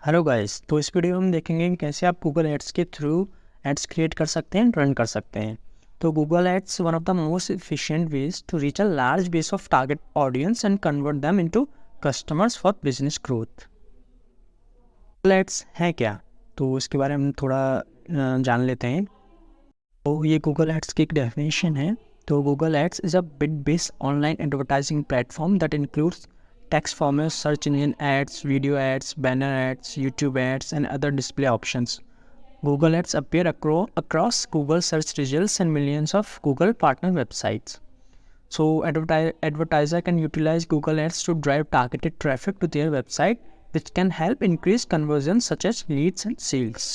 Hello guys, तो इस video में हम देखेंगे कि कैसे आप गूगल एड्स के थ्रू एड्स क्रिएट कर सकते हैं, रन कर सकते हैं। तो Google ads one of the most efficient ways to reach a large base of target audience and convert them into customers for business growth. Google ads है क्या, तो इसके बारे में हम थोड़ा जान लेते हैं। तो ये गूगल एड्स की एक डेफिनेशन है। तो Google ads is a bid based online advertising platform that includes text formats, search engine ads, video ads, banner ads, YouTube ads, and other display options. Google ads appear across Google search results and millions of Google partner websites. So, advertiser can utilize Google ads to drive targeted traffic to their website, which can help increase conversions such as leads and sales.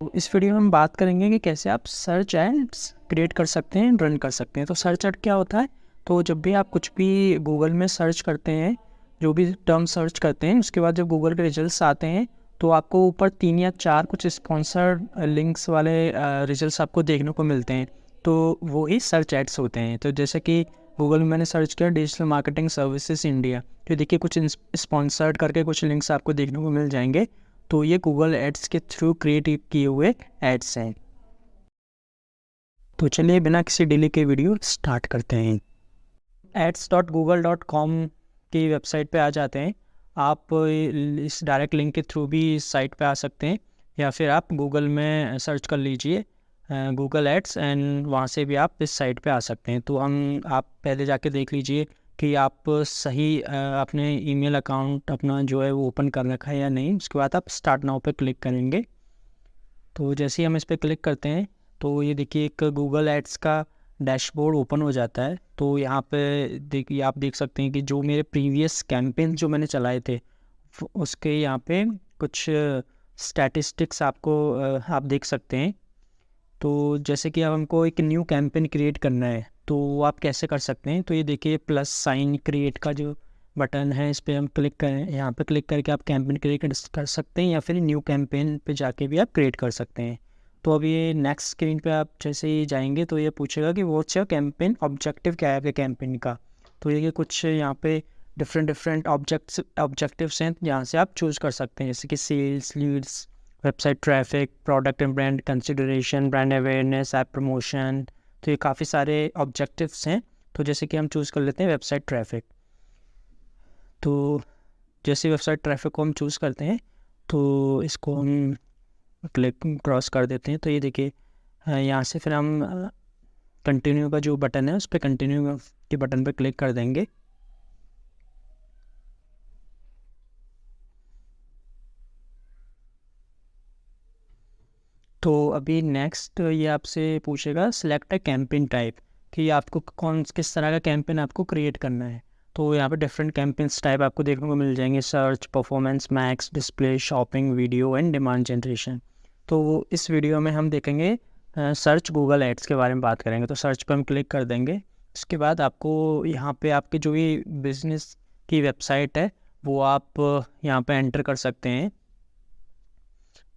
तो इस video में हम बात करेंगे कि कैसे आप search ads create कर सकते हैं, रन कर सकते हैं। तो सर्च एड क्या होता है? तो जब भी आप कुछ भी गूगल में सर्च करते हैं, जो भी टर्म सर्च करते हैं, उसके बाद जब गूगल के रिजल्ट्स आते हैं तो आपको ऊपर 3 या 4 कुछ स्पॉन्सर्ड लिंक्स वाले रिजल्ट्स आपको देखने को मिलते हैं। तो वो ही सर्च एड्स होते हैं। तो जैसे कि गूगल में मैंने सर्च किया डिजिटल मार्केटिंग सर्विसेज इंडिया, तो देखिए कुछ स्पॉन्सर्ड करके कुछ लिंक्स आपको देखने को मिल जाएंगे। तो ये गूगल एड्स के थ्रू क्रिएट किए हुए एड्स हैं। तो चलिए बिना किसी डिले के वीडियो स्टार्ट करते हैं। ads.google.com की वेबसाइट पे आ जाते हैं। आप इस डायरेक्ट लिंक के थ्रू भी इस साइट पे आ सकते हैं, या फिर आप गूगल में सर्च कर लीजिए गूगल एड्स एंड वहाँ से भी आप इस साइट पे आ सकते हैं। तो आप पहले जाके देख लीजिए कि आप सही अपने ईमेल अकाउंट अपना जो है वो ओपन कर रखा है या नहीं। उसके बाद आप स्टार्ट नाउ पे क्लिक करेंगे। तो जैसे ही हम इस पर क्लिक करते हैं तो ये देखिए एक गूगल एड्स का डैशबोर्ड ओपन हो जाता है। तो यहाँ पे देखिए आप देख सकते हैं कि जो मेरे प्रीवियस कैंपेन जो मैंने चलाए थे उसके यहाँ पे कुछ स्टैटिस्टिक्स आपको आप देख सकते हैं। तो जैसे कि अब हमको एक न्यू कैंपेन क्रिएट करना है तो वो आप कैसे कर सकते हैं। तो ये देखिए प्लस साइन क्रिएट का जो बटन है, इस पर हम क्लिक करें। यहाँ पे क्लिक करके आप कैंपेन क्रिएट कर सकते हैं, या फिर न्यू कैंपेन पे जाके भी आप क्रिएट कर सकते हैं। तो अब ये नेक्स्ट स्क्रीन पे आप जैसे ही जाएंगे तो ये पूछेगा कि व्हाट्स योर कैंपेन ऑब्जेक्टिव, क्या है आपके कैंपेन का। तो ये कुछ यहाँ पे डिफरेंट ऑब्जेक्टिव्स हैं, जहाँ से आप चूज़ कर सकते हैं, जैसे कि sales, leads, website traffic, product and brand consideration, brand awareness, app promotion. तो ये काफ़ी सारे ऑब्जेक्टिव्स हैं। तो जैसे कि हम चूज़ कर लेते हैं वेबसाइट ट्रैफिक। तो जैसे वेबसाइट ट्रैफिक को हम चूज़ करते हैं तो इसको हम क्लिक क्रॉस कर देते हैं। तो ये देखिए यहाँ से फिर हम कंटिन्यू का जो बटन है उस पर कंटिन्यू के बटन पर क्लिक कर देंगे। तो अभी नेक्स्ट ये आपसे पूछेगा सिलेक्ट अ कैंपेन टाइप, कि आपको किस तरह का कैंपेन आपको क्रिएट करना है। तो यहाँ पे डिफरेंट कैंपेन्स टाइप आपको देखने को मिल जाएंगे, search, performance, max, display, shopping, video and demand generation. तो इस वीडियो में हम देखेंगे सर्च गूगल एड्स के बारे में बात करेंगे। तो सर्च पर हम क्लिक कर देंगे। उसके बाद आपको यहाँ पे आपके जो भी बिजनेस की वेबसाइट है वो आप यहाँ पे एंटर कर सकते हैं।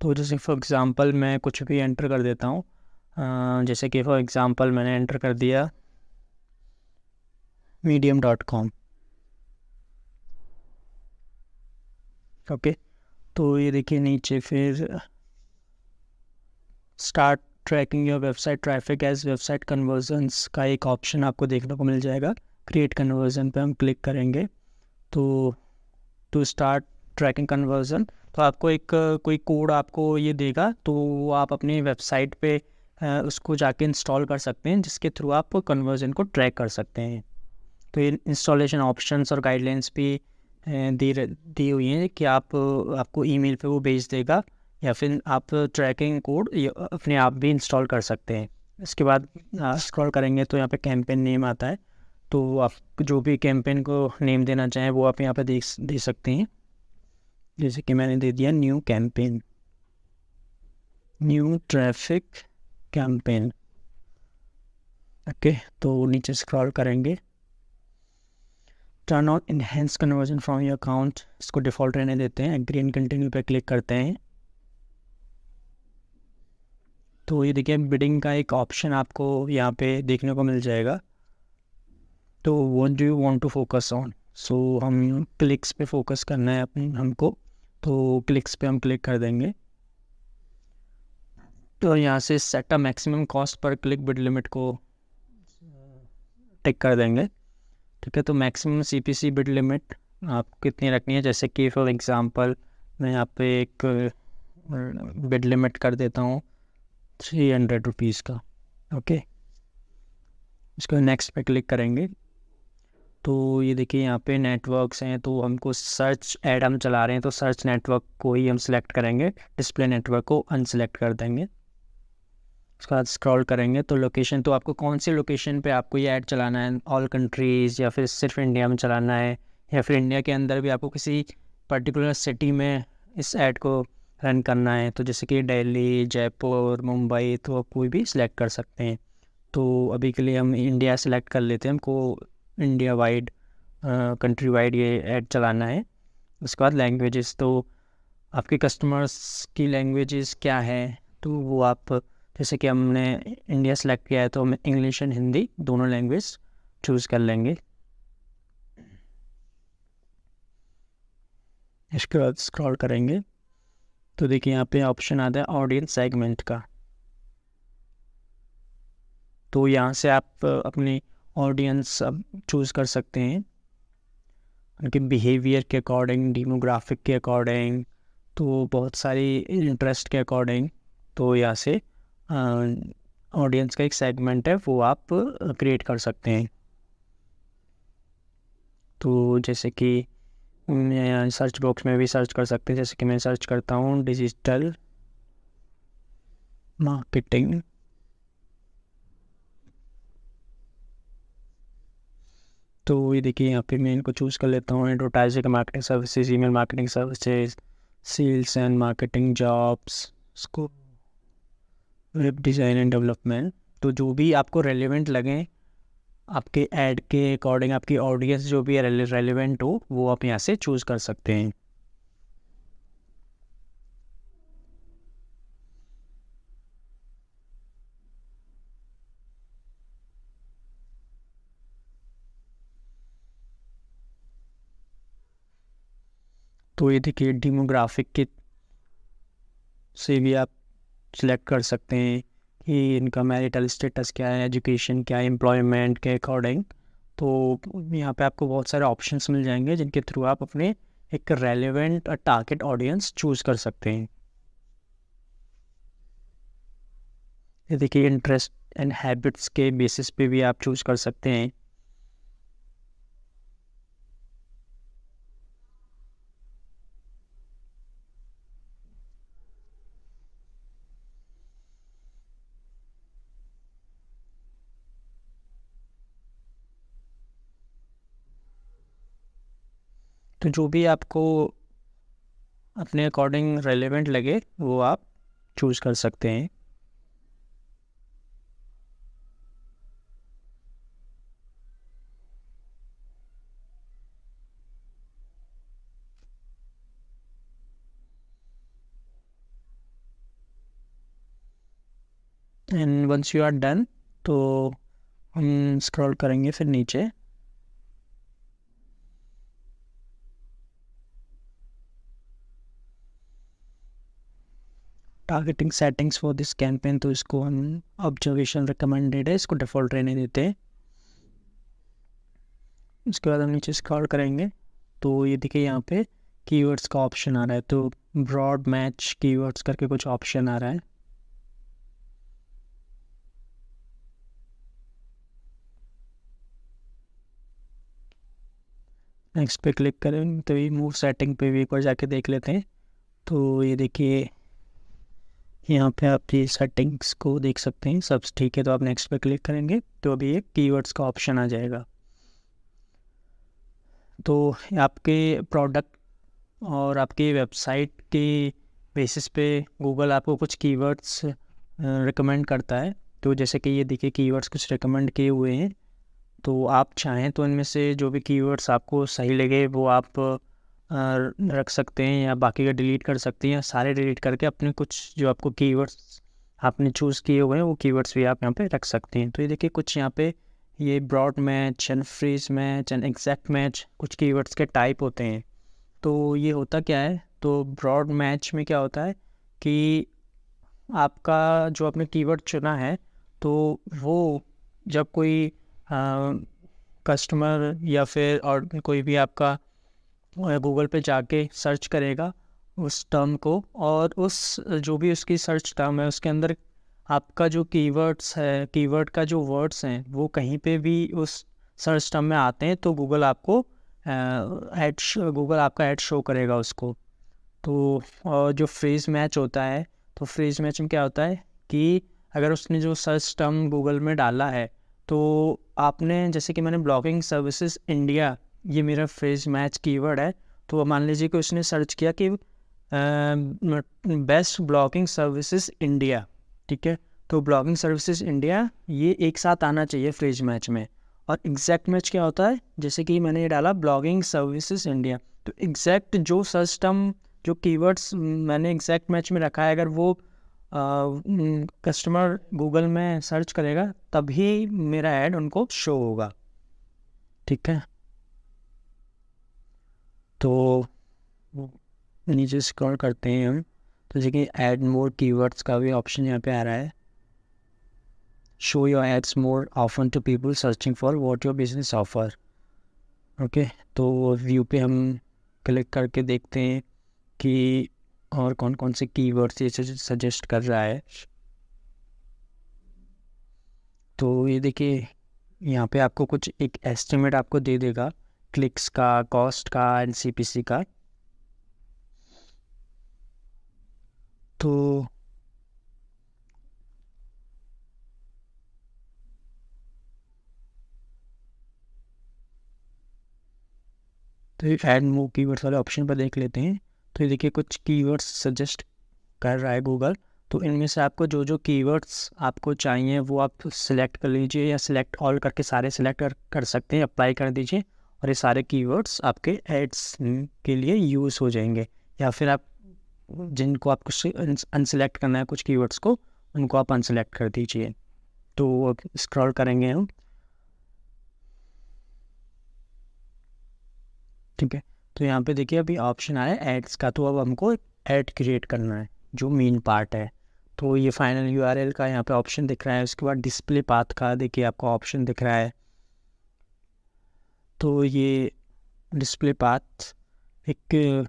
तो जैसे फॉर एग्ज़ाम्पल मैं कुछ भी एंटर कर देता हूँ। जैसे कि फॉर एग्ज़ाम्पल मैंने एंटर कर दिया medium.com। ओके, तो ये देखिए नीचे फिर start tracking your website traffic as website conversions का एक ऑप्शन आपको देखने को मिल जाएगा। क्रिएट कन्वर्जन पे हम क्लिक करेंगे। तो टू स्टार्ट ट्रैकिंग कन्वर्जन, तो आपको एक कोई कोड आपको ये देगा, तो वो आप अपनी वेबसाइट पे उसको जाके इंस्टॉल कर सकते हैं, जिसके थ्रू आप कन्वर्जन को ट्रैक कर सकते हैं। तो ये इंस्टॉलेशन ऑप्शंस और गाइडलाइंस भी दी हुई हैं कि आपको ईमेल पे वो भेज देगा, या फिर आप ट्रैकिंग कोड अपने आप भी इंस्टॉल कर सकते हैं। इसके बाद स्क्रॉल करेंगे तो यहाँ पे कैंपेन नेम आता है। तो आप जो भी कैंपेन को नेम देना चाहें वो आप यहाँ पे दे सकते हैं। जैसे कि मैंने दे दिया new campaign, new traffic campaign. Okay, तो नीचे स्क्रॉल करेंगे, turn on enhance conversion from your account, इसको डिफ़ॉल्ट रहने देते हैं। एग्री एंड कंटिन्यू पे क्लिक करते हैं। तो ये देखिए बिडिंग का एक ऑप्शन आपको यहाँ पे देखने को मिल जाएगा। तो what do you want to focus on, so हम क्लिक्स पे फोकस करना है हमको। तो क्लिक्स पे हम क्लिक कर देंगे। तो यहाँ से set a maximum cost per click bid limit को टिक कर देंगे। ठीक है, तो मैक्सिमम CPC बिड लिमिट आप कितनी रखनी है, जैसे कि फॉर एग्ज़ाम्पल मैं यहाँ पे एक बिड लिमिट कर देता हूँ 300 रुपीज़ का। ओके, इसको नेक्स्ट पे क्लिक करेंगे। तो ये देखिए यहाँ पे नेटवर्क्स हैं, तो हमको सर्च ऐड हम चला रहे हैं तो सर्च नेटवर्क को ही हम सिलेक्ट करेंगे, डिस्प्ले नेटवर्क को अनसेलेक्ट कर देंगे। उसके बाद स्क्रॉल करेंगे तो लोकेशन, तो आपको कौन सी लोकेशन पे आपको ये ऐड चलाना है, ऑल कंट्रीज़ या फिर सिर्फ इंडिया में चलाना है, या फिर इंडिया के अंदर भी आपको किसी पर्टिकुलर सिटी में इस ऐड को रन करना है। तो जैसे कि दिल्ली, जयपुर, मुंबई, तो आप कोई भी सिलेक्ट कर सकते हैं। तो अभी के लिए हम इंडिया सेलेक्ट कर लेते हैं, हमको इंडिया वाइड कंट्री वाइड ये ऐड चलाना है। उसके बाद लैंग्वेजेस, तो आपके कस्टमर्स की लैंग्वेजेस क्या है, तो वो आप, जैसे कि हमने इंडिया सेलेक्ट किया है तो हम इंग्लिश एंड हिंदी दोनों लैंग्वेज चूज़ कर लेंगे। इसके बाद स्क्रॉल करेंगे तो देखिए यहाँ पे ऑप्शन आता है ऑडियंस सेगमेंट का। तो यहाँ से आप अपनी ऑडियंस अब चूज़ कर सकते हैं उनके बिहेवियर के अकॉर्डिंग, डेमोग्राफिक के अकॉर्डिंग, तो बहुत सारी इंटरेस्ट के अकॉर्डिंग। तो यहाँ से ऑडियंस का एक सेगमेंट है वो आप क्रिएट कर सकते हैं। तो जैसे कि मैं सर्च बॉक्स में भी सर्च कर सकते हैं, जैसे कि मैं सर्च करता हूँ डिजिटल मार्केटिंग। तो ये देखिए यहाँ पे मैं इनको चूज़ कर लेता हूँ, advertising marketing services, email marketing services, sales and marketing jobs, उसको वेब डिज़ाइन एंड डेवलपमेंट। तो जो भी आपको रेलेवेंट लगें आपके ऐड के अकॉर्डिंग, आपकी ऑडियंस जो भी रेलेवेंट हो वो आप यहाँ से चूज़ कर सकते हैं। तो ये देखिए डेमोग्राफिक के से भी आप सिलेक्ट कर सकते हैं कि इनका मैरिटल स्टेटस क्या है, एजुकेशन क्या है, एम्प्लॉयमेंट के अकॉर्डिंग। तो यहाँ पे आपको बहुत सारे ऑप्शंस मिल जाएंगे जिनके थ्रू आप अपने एक रेलेवेंट टारगेट ऑडियंस चूज़ कर सकते हैं। ये देखिए इंटरेस्ट एंड हैबिट्स के बेसिस पे भी आप चूज़ कर सकते हैं। तो जो भी आपको अपने अकॉर्डिंग रेलेवेंट लगे वो आप चूज़ कर सकते हैं। And once you are done तो हम स्क्रॉल करेंगे फिर नीचे। Targeting settings for this campaign, तो इसको हम ऑब्जर्वेशन रिकमेंडेड है, इसको डिफ़ॉल्ट रहने देते हैं। उसके बाद हम नीचे स्क्रॉल करेंगे तो ये देखिए यहाँ पे कीवर्ड्स का ऑप्शन आ रहा है, तो ब्रॉड मैच कीवर्ड्स करके कुछ ऑप्शन आ रहा है। नेक्स्ट पे क्लिक करें तो ये मूव सेटिंग पे भी एक बार जाके देख लेते हैं। तो ये देखिए यहाँ पे आप ये सेटिंग्स को देख सकते हैं, सब ठीक है। तो आप नेक्स्ट पे क्लिक करेंगे तो अभी एक कीवर्ड्स का ऑप्शन आ जाएगा। तो आपके प्रोडक्ट और आपकी वेबसाइट के बेसिस पे गूगल आपको कुछ कीवर्ड्स रिकमेंड करता है। तो जैसे कि ये देखिए कीवर्ड्स कुछ रिकमेंड किए हुए हैं, तो आप चाहें तो इनमें से जो भी कीवर्ड्स आपको सही लगे वो आप रख सकते हैं, या बाकी का डिलीट कर सकते हैं, या सारे डिलीट करके अपने कुछ जो आपको कीवर्ड्स आपने चूज़ किए हुए हैं वो कीवर्ड्स भी आप यहाँ पे रख सकते हैं। तो ये देखिए कुछ यहाँ पे ये broad match and phrase match and exact match कुछ कीवर्ड्स के टाइप होते हैं। तो ये होता क्या है, तो ब्रॉड मैच में क्या होता है कि आपका जो आपने कीवर्ड चुना है तो वो जब कोई कस्टमर या फिर और कोई भी आपका गूगल पे जाके सर्च करेगा उस टर्म को, और उस जो भी उसकी सर्च टर्म है उसके अंदर आपका जो कीवर्ड्स है, कीवर्ड का जो वर्ड्स हैं वो कहीं पे भी उस सर्च टर्म में आते हैं तो गूगल आपको गूगल आपका ऐड शो करेगा उसको। तो और जो फ्रेज मैच होता है, तो फ्रेज मैच में क्या होता है कि अगर उसने जो सर्च टर्म गूगल में डाला है तो आपने, जैसे कि मैंने ब्लॉगिंग सर्विसेज इंडिया, ये मेरा फ्रेज मैच कीवर्ड है, तो मान लीजिए कि उसने सर्च किया कि बेस्ट ब्लॉगिंग सर्विसेज इंडिया, ठीक है, तो ब्लॉगिंग सर्विसेज इंडिया ये एक साथ आना चाहिए फ्रेज मैच में। और एग्जैक्ट मैच क्या होता है, जैसे कि मैंने ये डाला ब्लॉगिंग सर्विसेज इंडिया, तो एग्जैक्ट जो सर्च टर्म, जो कीवर्ड्स मैंने एग्जैक्ट मैच में रखा है, अगर वो कस्टमर गूगल में सर्च करेगा तभी मेरा ऐड उनको शो होगा, ठीक है। तो नीचे स्क्रॉल करते हैं हम, तो देखिए ऐड मोर कीवर्ड्स का भी ऑप्शन यहाँ पे आ रहा है। Show your ads more often to people searching for what your business offer. Okay, तो व्यू पे हम क्लिक करके देखते हैं कि और कौन कौन से कीवर्ड्स ये सजेस्ट कर रहा है। तो ये देखिए यहाँ पे आपको कुछ एक एस्टिमेट आपको दे देगा क्लिक्स का, कॉस्ट का एंड CPC का। तो ये ऐड मोर कीवर्ड्स वाले ऑप्शन पर देख लेते हैं। तो ये देखिए कुछ कीवर्ड्स सजेस्ट कर रहा है गूगल, तो इनमें से आपको जो जो कीवर्ड्स आपको चाहिए वो आप सिलेक्ट कर लीजिए, या सिलेक्ट ऑल करके सारे सिलेक्ट कर सकते हैं, अप्लाई कर दीजिए, और ये सारे कीवर्ड्स आपके एड्स के लिए यूज़ हो जाएंगे। या फिर आप जिनको आपको अनसेलेक्ट करना है कुछ कीवर्ड्स को, उनको आप अनसेलेक्ट कर दीजिए। तो स्क्रॉल करेंगे हम, ठीक है। तो यहाँ पे देखिए अभी ऑप्शन आया है एड्स का, तो अब हमको ऐड क्रिएट करना है जो मेन पार्ट है। तो ये फाइनल URL का यहाँ पे ऑप्शन दिख रहा है, उसके बाद डिस्प्ले पाथ का देखिए आपको ऑप्शन दिख रहा है। तो ये डिस्प्ले पाथ एक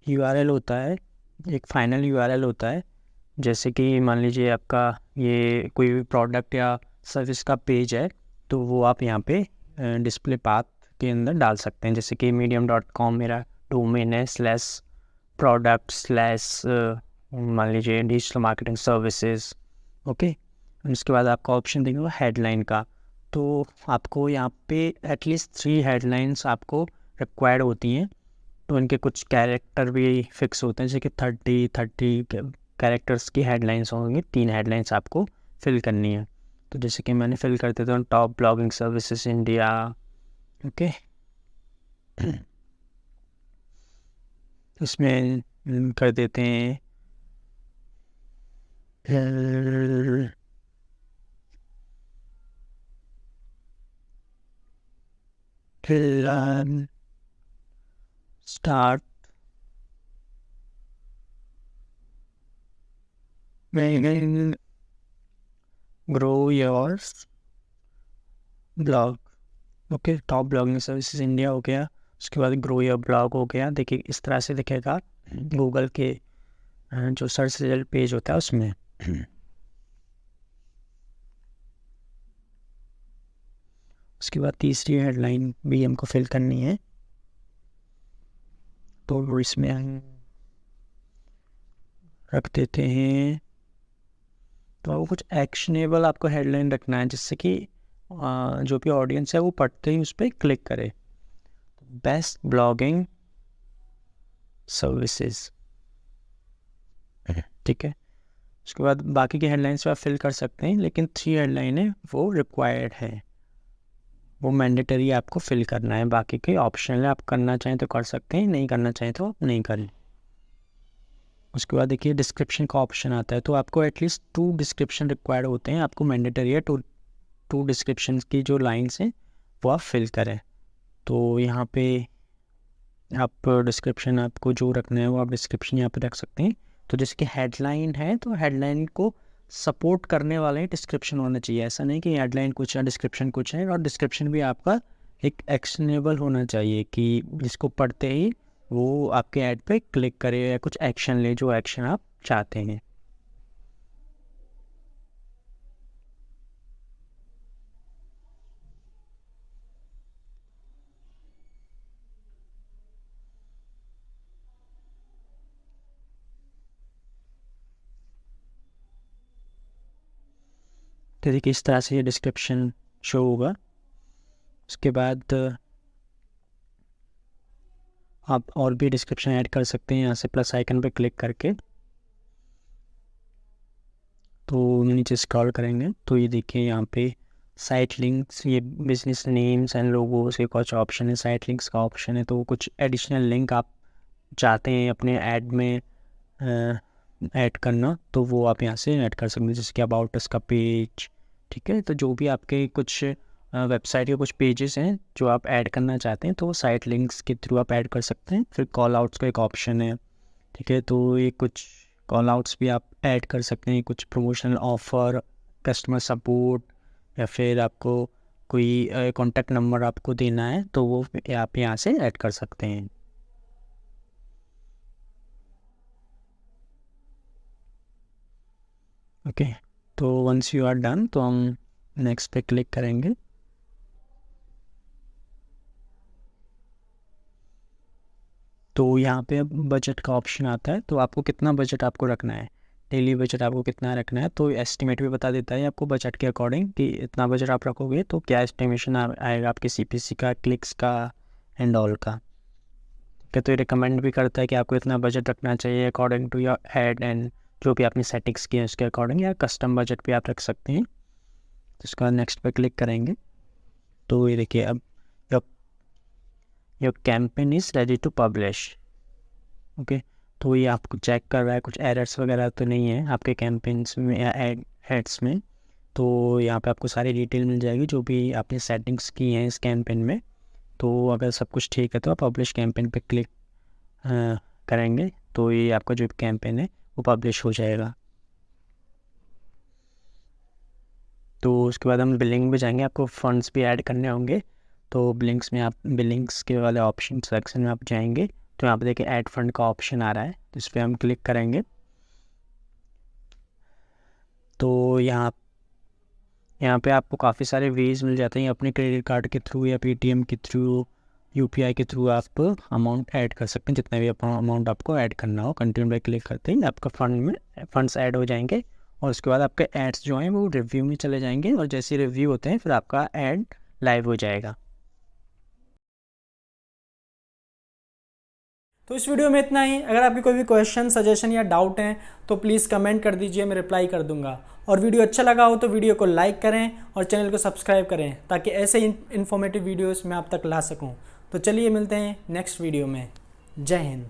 URL होता है, एक फाइनल URL होता है। जैसे कि मान लीजिए आपका ये कोई भी प्रोडक्ट या सर्विस का पेज है, तो वो आप यहाँ पे डिस्प्ले पाथ के अंदर डाल सकते हैं। जैसे कि medium.com मेरा डोमेन है, /product/ मान लीजिए डिजिटल मार्केटिंग सर्विसेज। ओके, उसके बाद आपका ऑप्शन देंगे हेडलाइन का। तो आपको यहाँ पे एटलीस्ट 3 हेडलाइंस आपको रिक्वायर्ड होती हैं। तो इनके कुछ कैरेक्टर भी फिक्स होते हैं, जैसे कि 30 कैरेक्टर्स की हेडलाइंस होंगी, 3 हेडलाइंस आपको फिल करनी है। तो जैसे कि मैंने फिल कर देता हूँ top blogging services India. Okay, इसमें कर देते हैं start grow your blog. Okay, top blogging services India हो गया, उसके बाद ग्रो योर ब्लॉग हो गया। देखिए इस तरह से दिखेगा गूगल के जो सर्च रिजल्ट पेज होता है उसमें। उसके बाद तीसरी हेडलाइन भी हमको फिल करनी है, तो इसमें हम रख देते हैं। तो आपको कुछ एक्शनेबल आपको हेडलाइन रखना है, जिससे कि जो भी ऑडियंस है वो पढ़ते ही उस पर क्लिक करे। बेस्ट ब्लॉगिंग सर्विसेज, ठीक है। उसके बाद बाकी की हेडलाइंस आप फिल कर सकते हैं, लेकिन 3 हेडलाइनें वो रिक्वायर्ड है, वो मैंडेटरी आपको फिल करना है। बाकी के ऑप्शनल है, आप करना चाहें तो कर सकते हैं, नहीं करना चाहें तो आप नहीं करें। उसके बाद देखिए डिस्क्रिप्शन का ऑप्शन आता है, तो आपको एटलीस्ट 2 डिस्क्रिप्शन रिक्वायर्ड होते हैं, आपको मैंडेटरी है 2 डिस्क्रिप्शन की जो लाइन्स हैं वो आप फिल करें। तो यहाँ पे आप डिस्क्रिप्शन आपको जो रखना है वो आप डिस्क्रिप्शन यहाँ पे रख सकते हैं। तो जिसकी हेडलाइन है तो हेडलाइन को सपोर्ट करने वाले डिस्क्रिप्शन होना चाहिए। ऐसा नहीं कि हेडलाइन कुछ है डिस्क्रिप्शन कुछ है, और डिस्क्रिप्शन भी आपका एक एक्शनेबल होना चाहिए कि जिसको पढ़ते ही वो आपके ऐड पे क्लिक करे या कुछ एक्शन ले, जो एक्शन आप चाहते हैं। तो देखिए इस तरह से ये डिस्क्रिप्शन शो होगा। उसके बाद आप और भी डिस्क्रिप्शन ऐड कर सकते हैं यहाँ से प्लस आइकन पे क्लिक करके। तो नीचे स्क्रॉल करेंगे तो ये देखिए यहाँ पे साइट लिंक्स, ये बिजनेस नेम्स एंड लोगोस के कुछ ऑप्शन है, साइट लिंक्स का ऑप्शन है। तो कुछ एडिशनल लिंक आप चाहते हैं अपने ऐड में ऐड करना तो वो आप यहाँ से ऐड कर सकते हैं, जैसे कि अबाउट अस का पेज। ठीक है, तो जो भी आपके कुछ वेबसाइट के कुछ पेजेस हैं जो आप ऐड करना चाहते हैं तो वो साइट लिंक्स के थ्रू आप ऐड कर सकते हैं। फिर कॉल आउट्स का एक ऑप्शन है। ठीक है, तो ये कुछ कॉल आउट्स भी आप ऐड कर सकते हैं, कुछ प्रमोशनल ऑफ़र, कस्टमर सपोर्ट, या फिर आपको कोई कॉन्टैक्ट नंबर आपको देना है तो वो आप यहाँ से ऐड कर सकते हैं। ओके, तो वंस यू आर डन तो हम नेक्स्ट पे क्लिक करेंगे। तो यहाँ पे अब बजट का ऑप्शन आता है, तो आपको कितना बजट आपको रखना है, डेली बजट आपको कितना रखना है। तो एस्टिमेट भी बता देता है आपको बजट के अकॉर्डिंग कि इतना बजट आप रखोगे तो क्या एस्टिमेशन आएगा आपके CPC का, क्लिक्स का एंड ऑल का। ठीक है, तो ये रिकमेंड भी करता है कि आपको इतना बजट रखना चाहिए according to your ad and जो भी आपने सेटिंग्स किए हैं उसके अकॉर्डिंग, या कस्टम बजट भी आप रख सकते हैं। तो इसका नेक्स्ट पे क्लिक करेंगे तो ये देखिए अब your campaign is ready to publish. Okay, तो ये आपको चेक कर रहा है कुछ एरर्स वगैरह तो नहीं है आपके कैंपेन्स में या एड्स में। तो यहाँ पे आपको सारी डिटेल मिल जाएगी जो भी आपने सेटिंग्स की हैं इस कैंपेन में। तो अगर सब कुछ ठीक है तो आप पब्लिश कैंपेन पे क्लिक करेंगे तो ये आपका जो कैंपेन है वो पब्लिश हो जाएगा। तो उसके बाद हम बिलिंग में जाएंगे, आपको फंड्स भी ऐड करने होंगे। तो बिलिंग्स के वाले ऑप्शन सेक्शन में आप जाएंगे तो यहाँ पे देखिए ऐड फंड का ऑप्शन आ रहा है, तो इस पर हम क्लिक करेंगे। तो यहाँ पे आपको काफ़ी सारे वेज मिल जाते हैं, अपने क्रेडिट कार्ड के थ्रू या पेटीएम के थ्रू, UPI के थ्रू आप अमाउंट ऐड कर सकते हैं, जितना भी अमाउंट आपको ऐड करना हो। कंटिन्यू पे क्लिक करते ही आपका फंड्स ऐड हो जाएंगे, और उसके बाद आपके एड्स जो हैं वो रिव्यू में चले जाएंगे, और जैसे रिव्यू होते हैं फिर आपका ऐड लाइव हो जाएगा। तो इस वीडियो में इतना ही। अगर आपकी कोई भी क्वेश्चन, सजेशन या डाउट हैं तो प्लीज़ कमेंट कर दीजिए, मैं रिप्लाई कर दूंगा। और वीडियो अच्छा लगा हो तो वीडियो को लाइक करें और चैनल को सब्सक्राइब करें ताकि ऐसे इन्फॉर्मेटिव वीडियोस मैं आप तक ला सकूं। तो चलिए मिलते हैं नेक्स्ट वीडियो में। जय हिंद।